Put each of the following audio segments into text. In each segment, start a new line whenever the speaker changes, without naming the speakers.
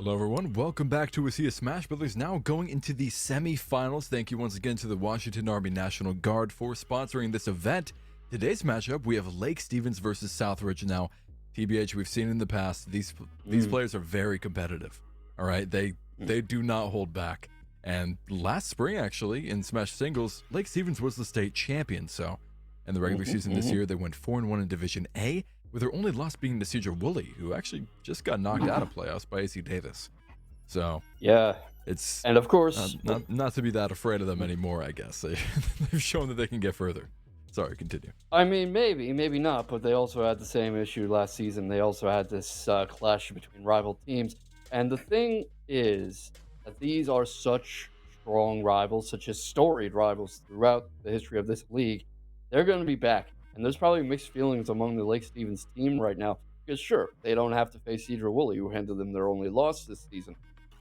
Hello everyone, welcome back to WSSEA Smash Brothers, now going into the semi-finals. Thank you once again to the Washington Army National Guard for sponsoring this event. Today's matchup, we have Lake Stevens versus Southridge. Now, TBH, we've seen in the past, these players are very competitive, all right? They do not hold back. And last spring, actually, in Smash Singles, Lake Stevens was the state champion, so in the regular season this year, they went 4-1 in Division A, with their only loss being to Cedar Woolley, who actually just got knocked out of playoffs by AC Davis. So
yeah,
it's
and of course
not to be that afraid of them anymore. I guess they've shown that they can get further. Sorry, continue.
I mean, maybe not, but they also had the same issue last season. They also had this clash between rival teams, and the thing is that these are such strong rivals, such as storied rivals throughout the history of this league. They're going to be back. And there's probably mixed feelings among the Lake Stevens team right now. Because sure, they don't have to face Cedar Woolley, who handed them their only loss this season.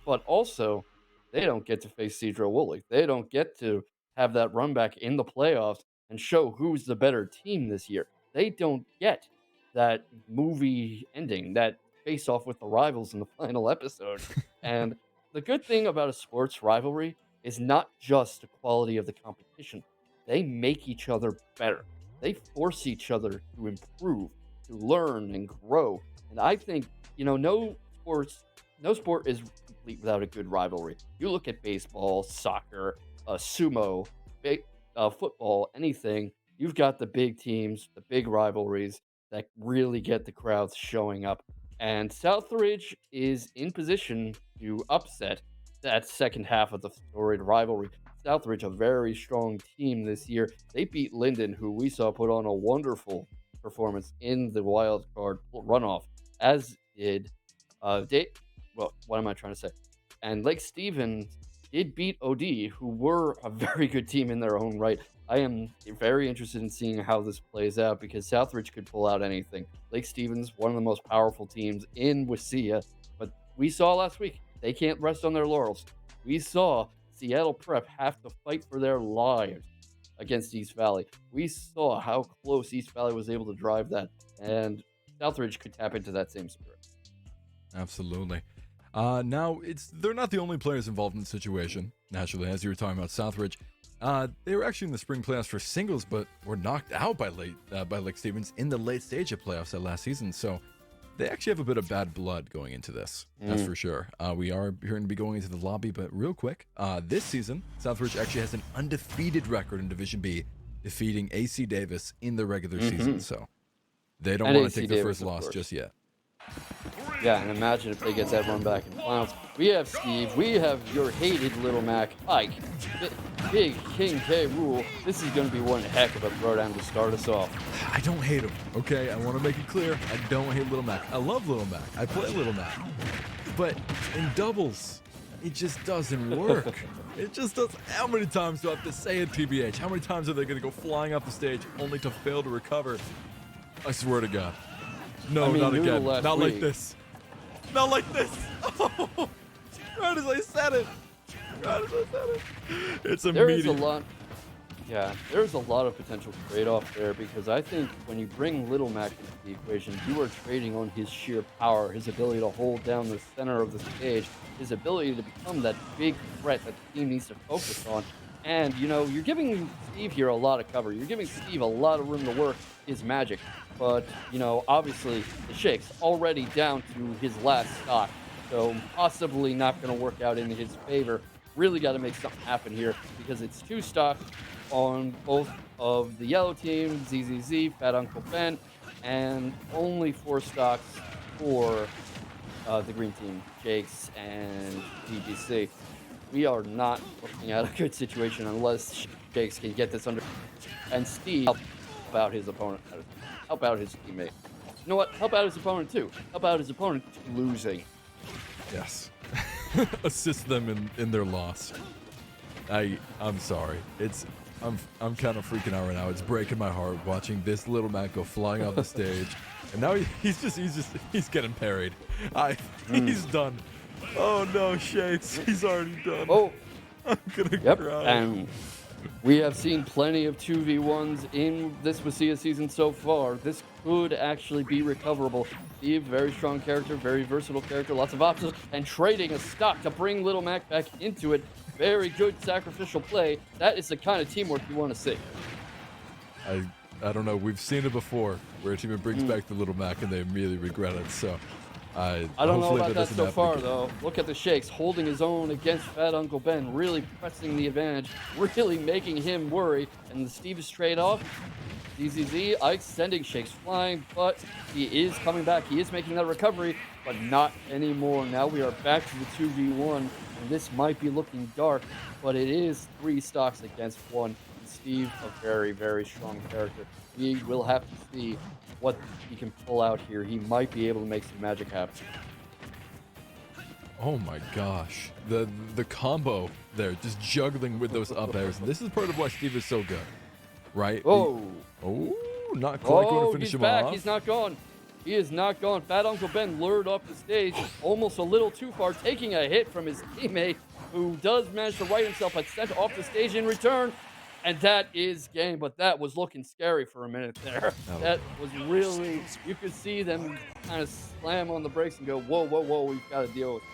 But also, they don't get to face Cedar Woolley. They don't get to have that run back in the playoffs and show who's the better team this year. They don't get that movie ending, that face off with the rivals in the final episode. And the good thing about a sports rivalry is not just the quality of the competition. They make each other better. They force each other to improve, to learn and grow. And I think, no sport is complete without a good rivalry. You look at baseball, soccer, sumo, football, anything, you've got the big teams, the big rivalries that really get the crowds showing up. And Southridge is in position to upset that second half of the storied rivalry. Southridge, a very strong team this year. They beat Linden, who we saw put on a wonderful performance in the wild card runoff, as did what am I trying to say? And Lake Stevens did beat OD, who were a very good team in their own right. I am very interested in seeing how this plays out because Southridge could pull out anything. Lake Stevens, one of the most powerful teams in WSSEA, but we saw last week they can't rest on their laurels. We saw Seattle Prep have to fight for their lives against East Valley. We saw how close East Valley was able to drive that, and Southridge could tap into that same spirit.
Absolutely. Now, they're not the only players involved in the situation, naturally, as you were talking about Southridge. They were actually in the spring playoffs for singles, but were knocked out by Lake Stevens in the late stage of playoffs that last season, so they actually have a bit of bad blood going into this, that's for sure. We are going to be going into the lobby, but real quick, this season, Southridge actually has an undefeated record in Division B, defeating AC Davis in the regular season, so they don't want to take their first loss just yet.
Yeah, and imagine if they get that run back in the finals. We have Steve, we have your hated Little Mac, Ike, Big King K. Rule. This is going to be one heck of a throwdown to start us off.
I don't hate him, okay? I want to make it clear, I don't hate Little Mac. I love Little Mac. I play Little Mac. But in doubles, it just doesn't work. It just doesn't. How many times do I have to say it, TBH? How many times are they going to go flying off the stage only to fail to recover? I swear to God. No, not again. Not like this. Not like this. Oh, right as I said it. Right as I said it. It's immediate.
There is a lot. Yeah, there's a lot of potential trade-off there because I think when you bring Little Mac into the equation, you are trading on his sheer power, his ability to hold down the center of the stage, his ability to become that big threat that the team needs to focus on. And, you're giving Steve here a lot of cover. You're giving Steve a lot of room to work his magic. But, obviously, the Shake's already down to his last stock. So possibly not going to work out in his favor. Really got to make something happen here because it's two stocks on both of the yellow team, ZZZ, Fat Uncle Ben, and only four stocks for the green team, Jakes and DGC. We are not looking at a good situation unless Jakes can get this under. And Steve help out his opponent, help out his teammate. You know what? Help out his opponent too. Help out his opponent losing.
Yes. Assist them in their loss. I'm sorry. I'm kind of freaking out right now. It's breaking my heart watching this Little Mac go flying off the stage, and now he's getting parried. He's done. Oh no, Shakes, he's already done.
Oh,
I'm gonna cry.
And we have seen plenty of 2v1s in this WSSEA season so far. This could actually be recoverable. Steve, very strong character, very versatile character, lots of options, and trading a stock to bring Little Mac back into it. Very good sacrificial play. That is the kind of teamwork you want to see.
I don't know. We've seen it before where a team brings back the Little Mac and they immediately regret it. So
I don't know about that so far, though. Look at the Shakes holding his own against Fat Uncle Ben, really pressing the advantage, really making him worry. And the Steve is straight off. ZZZ, Ike sending Shakes flying, but he is coming back. He is making that recovery, but not anymore. Now we are back to the 2v1, and this might be looking dark, but it is 3 stocks against 1. And Steve, a very, very strong character. We will have to see what he can pull out here. He might be able to make some magic happen.
Oh my gosh. The combo there, just juggling with those up airs. This is part of why Steve is so good, right? Not quite going to finish him
back.
off.
He's not gone. He is not gone. Fat Uncle Ben lured off the stage almost a little too far, taking a hit from his teammate, who does manage to right himself, but sent off the stage in return. And that is game, but that was looking scary for a minute there. That was really, you could see them kind of slam on the brakes and go, whoa, whoa, whoa, we've got to deal with it.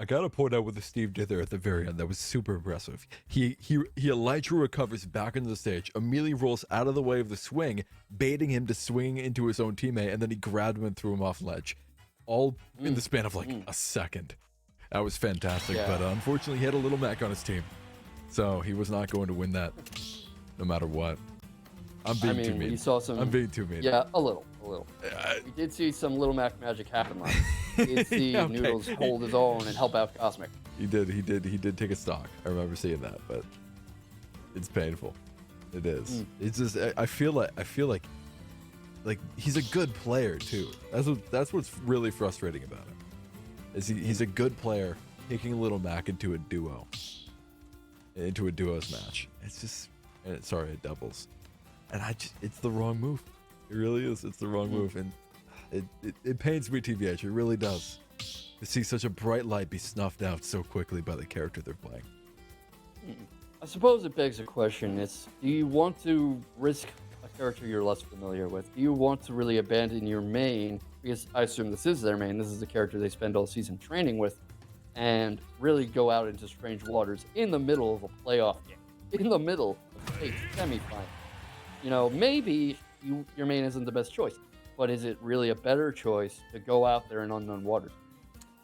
I gotta point out what the Steve did there at the very end. That was super impressive. He elytra recovers back into the stage, immediately rolls out of the way of the swing, baiting him to swing into his own teammate, and then he grabbed him and threw him off ledge. All in the span of like a second. That was fantastic, but unfortunately he had a Little Mac on his team. So he was not going to win that no matter what. I'm being too mean. I'm being too mean.
Yeah, a little. We did see some Little Mac magic happen last. We did see Noodles hold his own and help out Cosmic.
He did take a stock. I remember seeing that, but it's painful. It is. It's just I feel like he's a good player too. That's what's really frustrating about him. Is he's a good player taking Little Mac into a duos match. It's just it doubles. And it's the wrong move. It really is. It's the wrong move, and it pains me, TVH. It really does to see such a bright light be snuffed out so quickly by the character they're playing.
I suppose it begs a question. Do you want to risk a character you're less familiar with? Do you want to really abandon your main? Because I assume this is their main. This is the character they spend all season training with, and really go out into strange waters in the middle of a playoff game, in the middle of a semifinal. Maybe your main isn't the best choice, but is it really a better choice to go out there in unknown waters?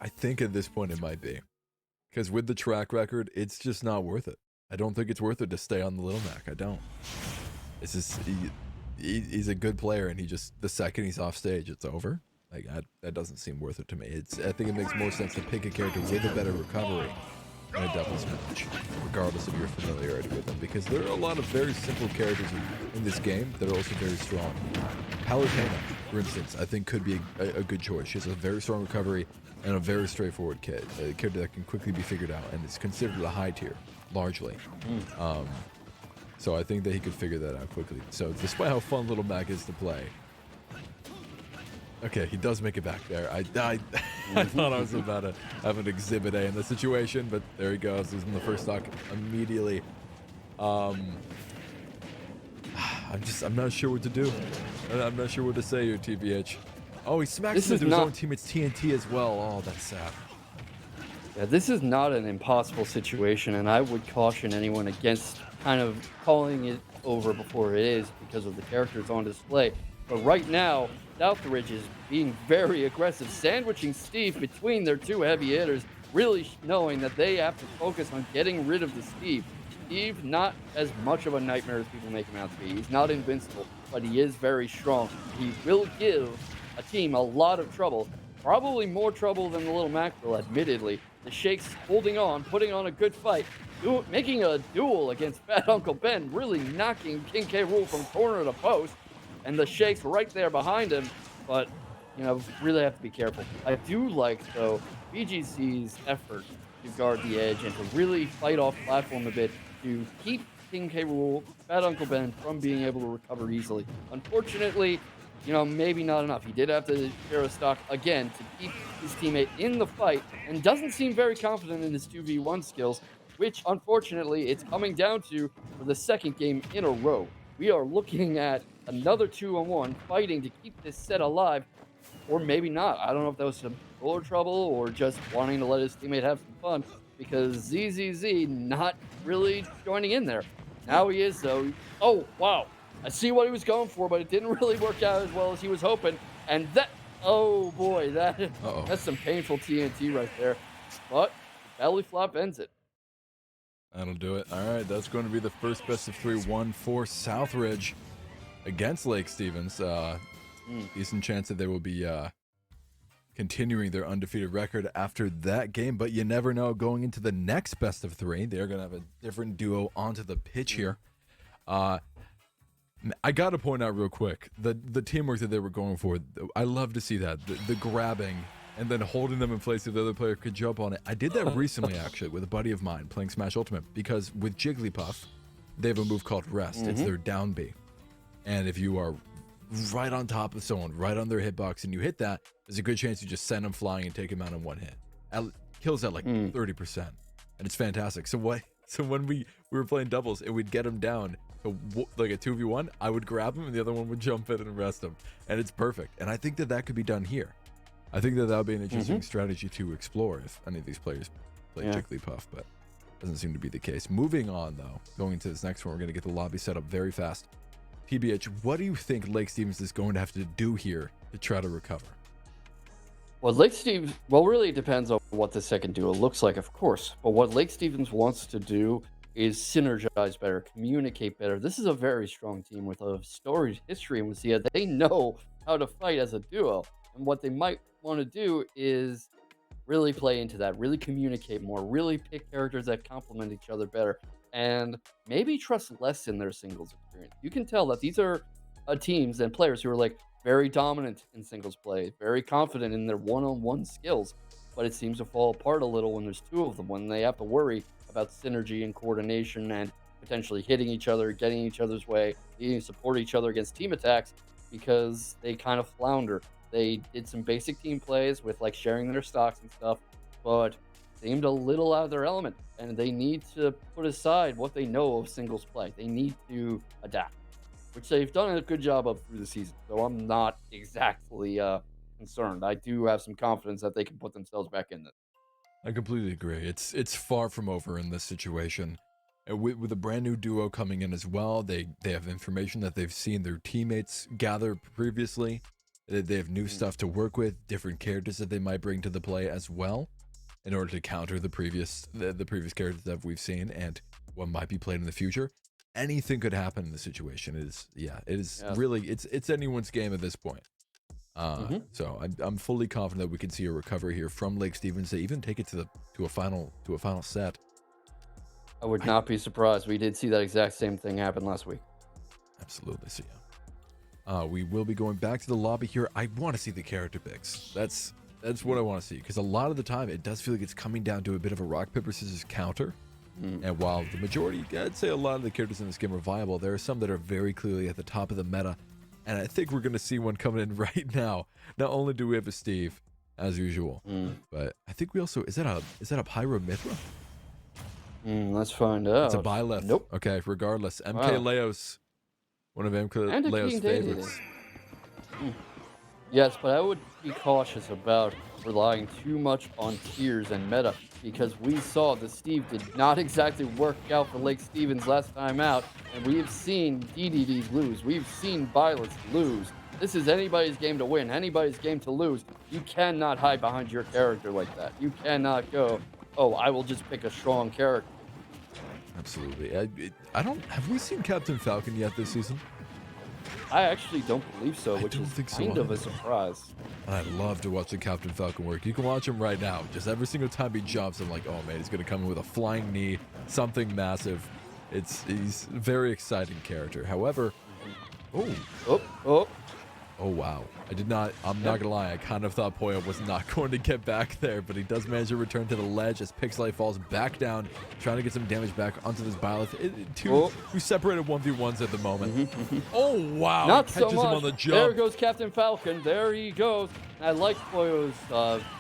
I think at this point it might be, because with the track record, it's just not worth it. I don't think it's worth it to stay on the Little Mac. I don't. It's just he's a good player, and the second he's off stage, it's over. Like that doesn't seem worth it to me. I think it makes more sense to pick a character with a better recovery in a doubles match, regardless of your familiarity with them, because there are a lot of very simple characters in this game that are also very strong. Palutena, for instance, I think could be a good choice. She has a very strong recovery and a very straightforward kit, a character that can quickly be figured out, and it's considered a high tier, largely. So I think that he could figure that out quickly. So despite how fun Little Mac is to play, okay, he does make it back there. I thought I was about to have an exhibit A in the situation, but there he goes. He's in the first stock immediately. Um, I'm not sure what to do. I'm not sure what to say here, TBH. Oh, he smacks
This
him
is
into his own
not
teammate's TNT as well. Oh, that's sad.
Yeah, this is not an impossible situation, and I would caution anyone against kind of calling it over before it is because of the characters on display. But right now, Southridge is being very aggressive, sandwiching Steve between their two heavy hitters, really knowing that they have to focus on getting rid of the Steve. Steve, not as much of a nightmare as people make him out to be. He's not invincible, but he is very strong. He will give a team a lot of trouble, probably more trouble than the Little Mac will, admittedly. The Shakes holding on, putting on a good fight, making a duel against Fat Uncle Ben, really knocking King K. Rool from corner to post, and the Shakes right there behind him. But, really have to be careful. I do like, though, BGC's effort to guard the edge and to really fight off platform a bit to keep King K. Rool, Fat Uncle Ben from being able to recover easily. Unfortunately, maybe not enough. He did have to share a stock again to keep his teammate in the fight and doesn't seem very confident in his 2v1 skills, which unfortunately it's coming down to for the second game in a row. We are looking at another 2-on-1 fighting to keep this set alive, or maybe not. I don't know if that was some goal trouble or just wanting to let his teammate have some fun because ZZZ not really joining in there. Now he is, though. Oh, wow. I see what he was going for, but it didn't really work out as well as he was hoping. And oh boy,
Uh-oh.
that's some painful TNT right there. But belly flop ends it.
That'll do it. All right, that's going to be the first best of 3-1 for Southridge against Lake Stevens. Decent chance that they will be continuing their undefeated record after that game, but you never know. Going into the next best of 3, they're going to have a different duo onto the pitch here. I got to point out real quick, the teamwork that they were going for, I love to see that. The grabbing and then holding them in place so the other player could jump on it. I did that recently, actually, with a buddy of mine playing Smash Ultimate, because with Jigglypuff, they have a move called Rest. It's their down B. And if you are right on top of someone, right on their hitbox, and you hit that, there's a good chance you just send them flying and take them out in one hit. Kills at like 30%. And it's fantastic. So when we were playing doubles and we'd get them down to like a 2v1, I would grab him and the other one would jump in and rest him. And it's perfect. And I think that could be done here. I think that would be an interesting strategy to explore if any of these players play Jigglypuff, but doesn't seem to be the case. Moving on, though, going into this next one, we're going to get the lobby set up very fast. TBH, what do you think Lake Stevens is going to have to do here to try to recover?
Well, really it depends on what the second duo looks like, of course. But what Lake Stevens wants to do is synergize better, communicate better. This is a very strong team with a storied history in WSSEA. They know how to fight as a duo. And what they might want to do is really play into that, really communicate more, really pick characters that complement each other better, and maybe trust less in their singles experience. You can tell that these are teams and players who are like very dominant in singles play, very confident in their one-on-one skills, but it seems to fall apart a little when there's two of them, when they have to worry about synergy and coordination and potentially hitting each other, getting each other's way, needing to support each other against team attacks, because they kind of flounder. They did some basic team plays with like sharing their stocks and stuff, but seemed a little out of their element, and they need to put aside what they know of singles play. They need to adapt, which they've done a good job of through the season. So I'm not exactly concerned. I do have some confidence that they can put themselves back in this.
I completely agree. It's far from over in this situation. And with a brand new duo coming in as well, they have information that they've seen their teammates gather previously. They have new stuff to work with, different characters that they might bring to the play as well, in order to counter the previous characters that we've seen and what might be played in the future. Anything could happen in the situation. Really it's anyone's game at this point. So I'm fully confident that we can see a recovery here from Lake Stevens to even take it to a final set.
I would not be surprised. We did see that exact same thing happen last week.
Absolutely. So yeah. We will be going back to the lobby here. I want to see the character picks. That's what I want to see, because a lot of the time it does feel like it's coming down to a bit of a rock paper scissors counter. And while the majority, I'd say a lot of the characters in this game are viable, there are some that are very clearly at the top of the meta, and I think we're going to see one coming in right now. Not only do we have a Steve, as usual, but I think we also, is that a Pyro Mithra?
Let's find
It's a
out.
Byleth.
Nope.
Okay, regardless. MK
Wow.
Leo's one of MK
And a
Leo's
King Dated.
favorites.
Yes, but I would be cautious about relying too much on tiers and meta because we saw that Steve did not exactly work out for Lake Stevens last time out, and we've seen DDDs lose. We've seen Violets lose. This is anybody's game to win, anybody's game to lose. You cannot hide behind your character like that. You cannot go, oh, I will just pick a strong character.
Absolutely. I don't. Have we seen Captain Falcon yet this season?
I actually don't believe so,
I
which
don't
is
think so
kind of a
either.
surprise.
I'd love to watch the Captain Falcon work. You can watch him right now. Just every single time he jumps, I'm like, oh man, he's gonna come in with a flying knee, something massive. He's a very exciting character. However,
Oh,
oh wow, I'm not gonna lie, I kind of thought Poyo was not going to get back there, but he does manage to return to the ledge as Pixelite falls back down, trying to get some damage back onto this Byleth. Two separated 1v1s at the moment. Oh wow,
not
he
so
catches
much.
him on the
There
jump.
goes Captain Falcon. There he goes. And I like Poyo's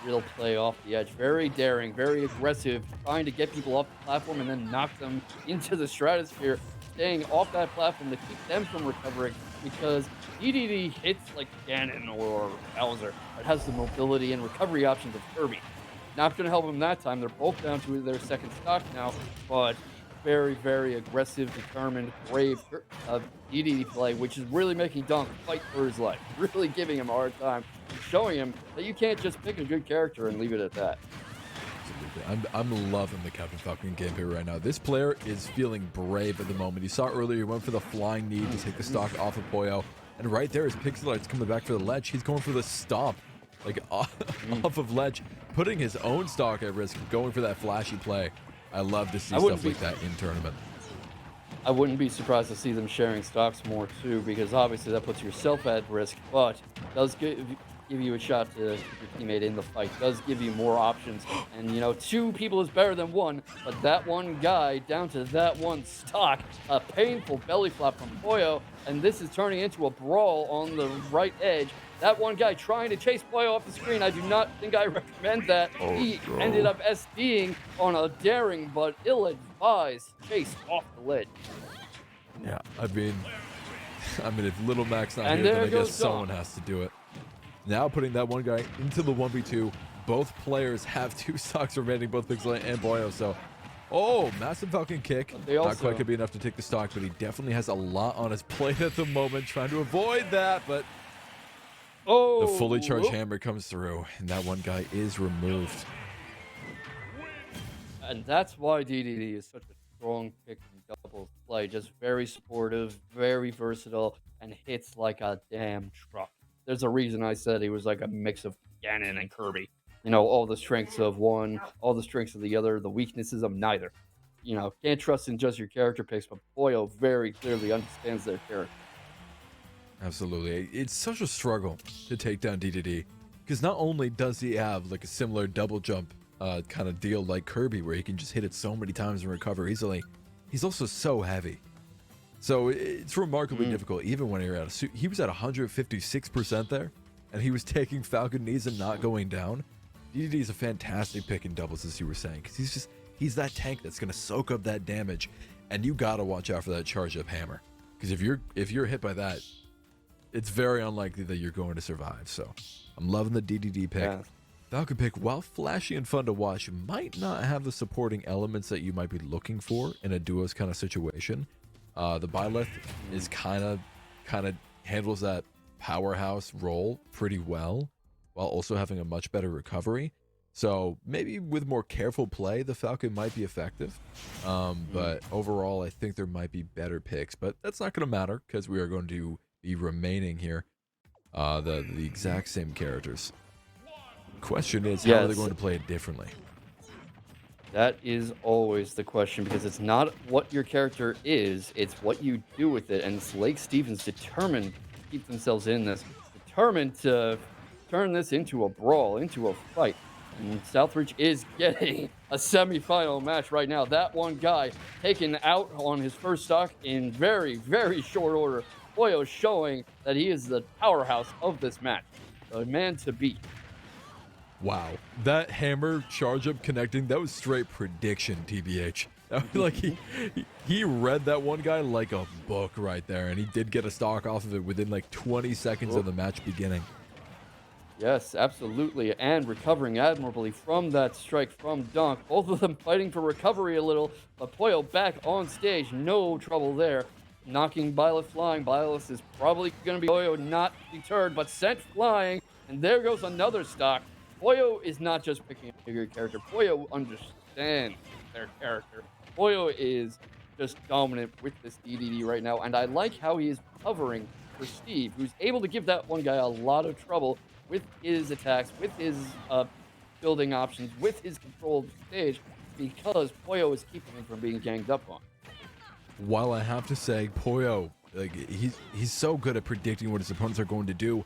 real play off the edge. Very daring, very aggressive, trying to get people off the platform and then knock them into the stratosphere, staying off that platform to keep them from recovering because DDD hits like Ganon or Bowser. It has the mobility and recovery options of Kirby. Not going to help him that time. They're both down to their second stock now, but very, very aggressive, determined, brave DDD play, which is really making Dunk fight for his life, really giving him a hard time, and showing him that you can't just pick a good character and leave it at that.
I'm loving the Captain Falcon gameplay right now. This player is feeling brave at the moment. You saw earlier he went for the flying knee to take the stock off of Poyo. And right there is Pixelite's coming back for the ledge. He's going for the stomp, like off of ledge, putting his own stock at risk, going for that flashy play. I love to see stuff like that in tournament.
I wouldn't be surprised to see them sharing stocks more too, because obviously that puts yourself at risk, but does give you a shot to keep your teammate in the fight, does give you more options. And, you know, two people is better than one, but that one guy down to that one stock, a painful belly flop from Poyo, and this is turning into a brawl on the right edge. That one guy trying to chase Poyo off the screen, I do not think I recommend that. He ended up SDing on a daring but ill-advised chase off the ledge.
Yeah, I mean, if Little Mac's not
And
here, then
there
I guess
goes
someone
Dom.
has to do it. Now putting that one guy into the 1v2. Both players have two stocks remaining, both Pixelite and Poyo. So, massive Falcon kick.
They
Not
also-
quite could be enough to take the stock, but he definitely has a lot on his plate at the moment, trying to avoid that. But the fully charged hammer comes through, and that one guy is removed.
And that's why DDD is such a strong pick in doubles play. Just very supportive, very versatile, and hits like a damn truck. There's a reason I said he was like a mix of Ganon and Kirby. You know, all the strengths of one, all the strengths of the other, the weaknesses of neither. You know, can't trust in just your character picks, but Poyo very clearly understands their character.
Absolutely. It's such a struggle to take down DDD, because not only does he have like a similar double jump kind of deal like Kirby, where he can just hit it so many times and recover easily, he's also so heavy. So it's remarkably difficult, even when you're at he was at 156% there, and he was taking Falcon knees and not going down. DDD is a fantastic pick in doubles, as you were saying, because he's that tank that's going to soak up that damage, and you got to watch out for that charge up hammer, because if you're hit by that, it's very unlikely that you're going to survive. So I'm loving the DDD pick.
Yeah.
Falcon pick, while flashy and fun to watch, might not have the supporting elements that you might be looking for in a duos kind of situation. The Byleth is kind of handles that powerhouse role pretty well, while also having a much better recovery. So maybe with more careful play, the Falcon might be effective. But overall, I think there might be better picks. But that's not going to matter, because we are going to be remaining here the exact same characters. Question is, how are they going to play it differently?
That is always the question, because it's not what your character is, it's what you do with it. And it's Lake Stevens determined to keep themselves in this, determined to turn this into a brawl, into a fight. And Southridge is getting a semifinal match right now. That one guy taken out on his first stock in very, very short order. Poyo showing that he is the powerhouse of this match. The man to beat.
Wow, that hammer charge up connecting, that was straight prediction, TBH. That was like he read that one guy like a book right there, and he did get a stock off of it within like 20 seconds of
Oh,
the match beginning.
yes, absolutely, and recovering admirably from that strike from Dunk. Both of them fighting for recovery a little, but Poyo back on stage, no trouble there. Knocking Byleth flying. Byleth is probably going to be Poyo, not deterred, but sent flying, and there goes another stock. Poyo is not just picking a bigger character. Poyo understands their character. Poyo is just dominant with this DDD right now, and I like how he is covering for Steve, who's able to give that one guy a lot of trouble with his attacks, with his building options, with his control of the stage, because Poyo is keeping him from being ganged up on.
While I have to say, Poyo, like he's so good at predicting what his opponents are going to do.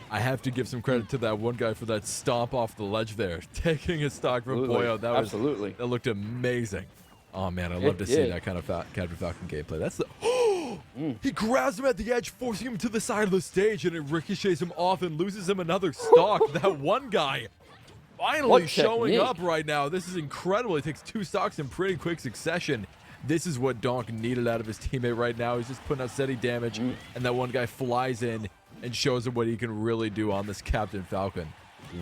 I have to give some credit to that one guy for that stomp off the ledge there, taking a stock from Poyo. That looked amazing. Oh man, I love to see that kind of Captain Falcon gameplay. That's the He grabs him at the edge, forcing him to the side of the stage, and it ricochets him off and loses him another stock. That one guy finally showing up right now. This is incredible. He takes 2 stocks in pretty quick succession. This is what Donk needed out of his teammate right now. He's just putting out steady damage, and that one guy flies in and shows him what he can really do on this Captain Falcon.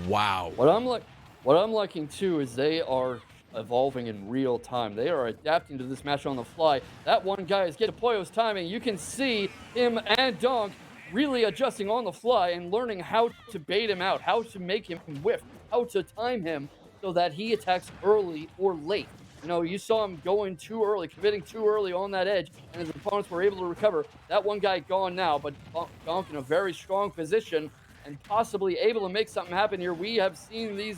Wow.
What I'm liking too is they are evolving in real time. They are adapting to this match on the fly. That one guy is getting Poyo's timing. You can see him and Donk really adjusting on the fly and learning how to bait him out, how to make him whiff, how to time him so that he attacks early or late. You know, you saw him going too early, committing too early on that edge, and his opponents were able to recover. That one guy gone now, but Donk in a very strong position and possibly able to make something happen here. We have seen these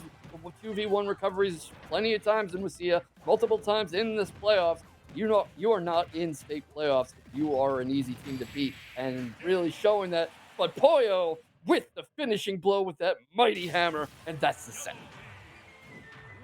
2v1 recoveries plenty of times in WSSEA, multiple times in this playoffs. You are not in state playoffs. You are an easy team to beat, and really showing that. But Poyo with the finishing blow with that mighty hammer, and that's the set.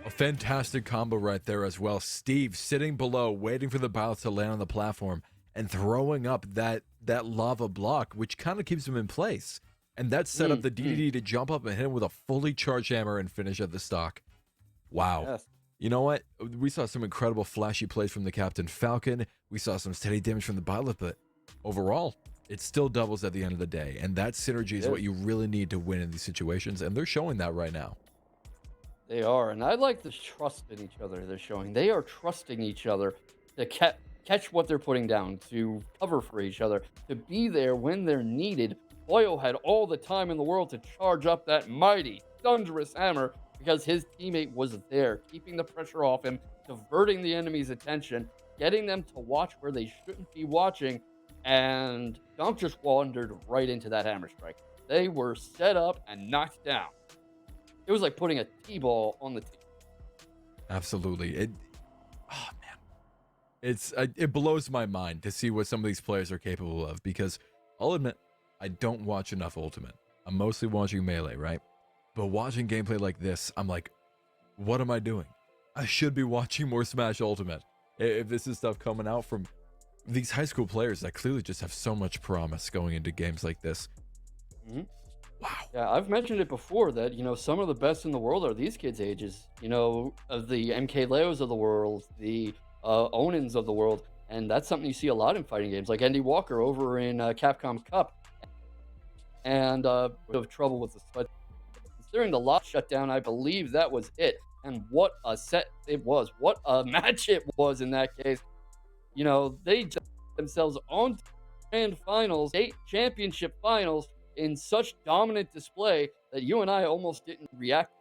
A fantastic combo right there as well. Steve sitting below, waiting for the ballast to land on the platform and throwing up that lava block, which kind of keeps him in place. And that set up the DDD to jump up and hit him with a fully charged hammer and finish at the stock. Wow.
Yes.
You know what? We saw some incredible flashy plays from the Captain Falcon. We saw some steady damage from the Byleth, but overall, it still doubles at the end of the day. And that synergy is what you really need to win in these situations, and they're showing that right now.
They are, and I like the trust in each other they're showing. They are trusting each other to catch what they're putting down, to cover for each other, to be there when they're needed. Poyo had all the time in the world to charge up that mighty, thunderous hammer because his teammate was there, keeping the pressure off him, diverting the enemy's attention, getting them to watch where they shouldn't be watching, and Dunk just wandered right into that hammer strike. They were set up and knocked down. It was like putting a T-ball on the tee.
Absolutely. It blows my mind to see what some of these players are capable of, because I'll admit, I don't watch enough Ultimate. I'm mostly watching Melee, right? But watching gameplay like this, I'm like, what am I doing? I should be watching more Smash Ultimate. If this is stuff coming out from these high school players that clearly just have so much promise going into games like this. Wow.
Yeah, I've mentioned it before that, some of the best in the world are these kids' ages. Of the MK Leos of the world, the Onins of the world. And that's something you see a lot in fighting games, like Andy Walker over in Capcom Cup. And of trouble with the sweat. Considering the lot shutdown, I believe that was it. And what a set it was. What a match it was in that case. They themselves on grand finals, state championship finals, in such dominant display that you and I almost didn't react.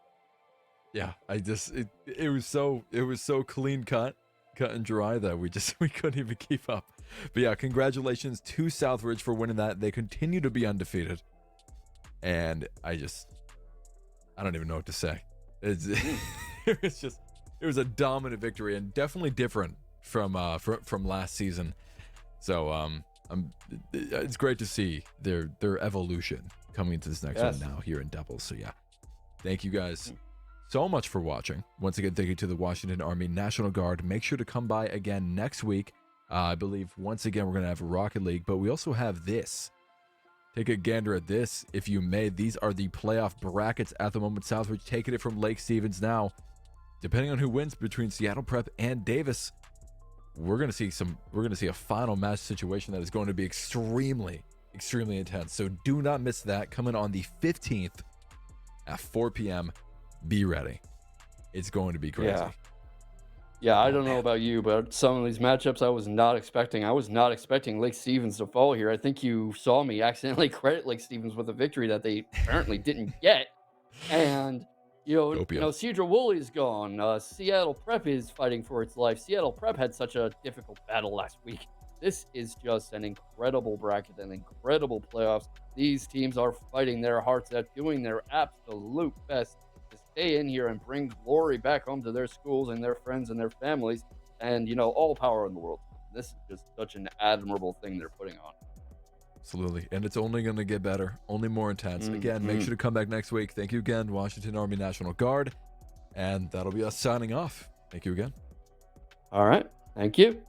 Yeah, it was so clean cut and dry that we couldn't even keep up. But yeah, congratulations to Southridge for winning that. They continue to be undefeated, and I don't even know what to say. It was a dominant victory and definitely different from last season. So it's great to see their evolution coming into this next one now here in doubles. So yeah, thank you guys so much for watching. Once again, thank you to the Washington Army National Guard. Make sure to come by again next week. I believe once again we're gonna have Rocket League, but we also have this. Take a gander at this if you may. These are the playoff brackets at the moment. Southridge taking it from Lake Stevens now. Depending on who wins between Seattle Prep and Davis, we're gonna see a final match situation that is going to be extremely intense. So do not miss that, coming on the 15th at 4 p.m. Be ready. It's going to be crazy.
Yeah, I don't know about you, but some of these matchups I was not expecting. I was not expecting Lake Stevens to fall here. I think you saw me accidentally credit Lake Stevens with a victory that they apparently didn't get. And
Opio.
Cedra Woolley's gone. Seattle Prep is fighting for its life. Seattle Prep had such a difficult battle last week. This is just an incredible bracket, an incredible playoffs. These teams are fighting their hearts out, doing their absolute best to stay in here and bring glory back home to their schools and their friends and their families. And all power in the world. This is just such an admirable thing they're putting on.
Absolutely. And it's only going to get better, only more intense. Again, make sure to come back next week. Thank you again, Washington Army National Guard. And that'll be us signing off. Thank you again.
All right. Thank you.